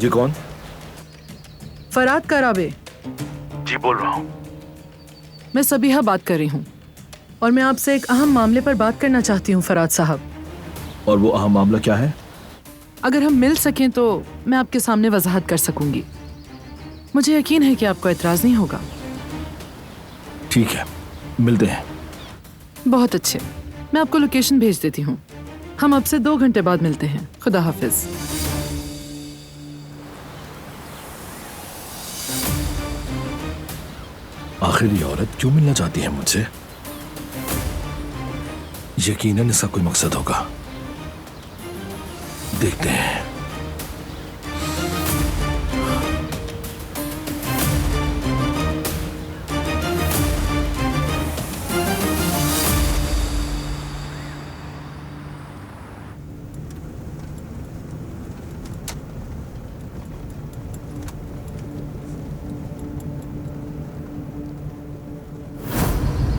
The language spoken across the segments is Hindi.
जी कौन? फराद करावे। जी बोल रहा हूँ। मैं सबीहा बात कर रही हूँ और मैं आपसे एक अहम मामले पर बात करना चाहती हूँ फराद साहब। और वो अहम मामला क्या है? अगर हम मिल सकें तो मैं आपके सामने वजाहत कर सकूंगी। मुझे यकीन है कि आपको एतराज नहीं होगा। ठीक है, मिलते हैं। बहुत अच्छे, मैं आपको लोकेशन भेज देती हूँ। हम अब से 2 घंटे बाद मिलते हैं। खुदा हाफिज। आखिर ये औरत क्यों मिलना चाहती है मुझसे? यकीनन इसका कोई मकसद होगा। देखते हैं।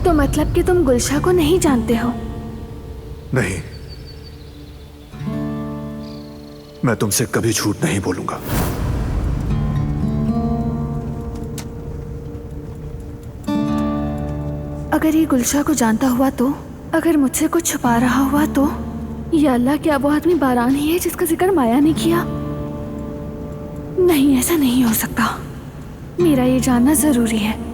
तो मतलब कि तुम गुलशा को नहीं जानते हो? नहीं, मैं तुमसे कभी झूठ नहीं बोलूंगा। अगर ये गुलशा को जानता हुआ तो, अगर मुझसे कुछ छुपा रहा हुआ तो, या अल्लाह, क्या वो आदमी बारान ही है जिसका जिक्र माया ने किया? नहीं, ऐसा नहीं हो सकता। मेरा ये जानना जरूरी है।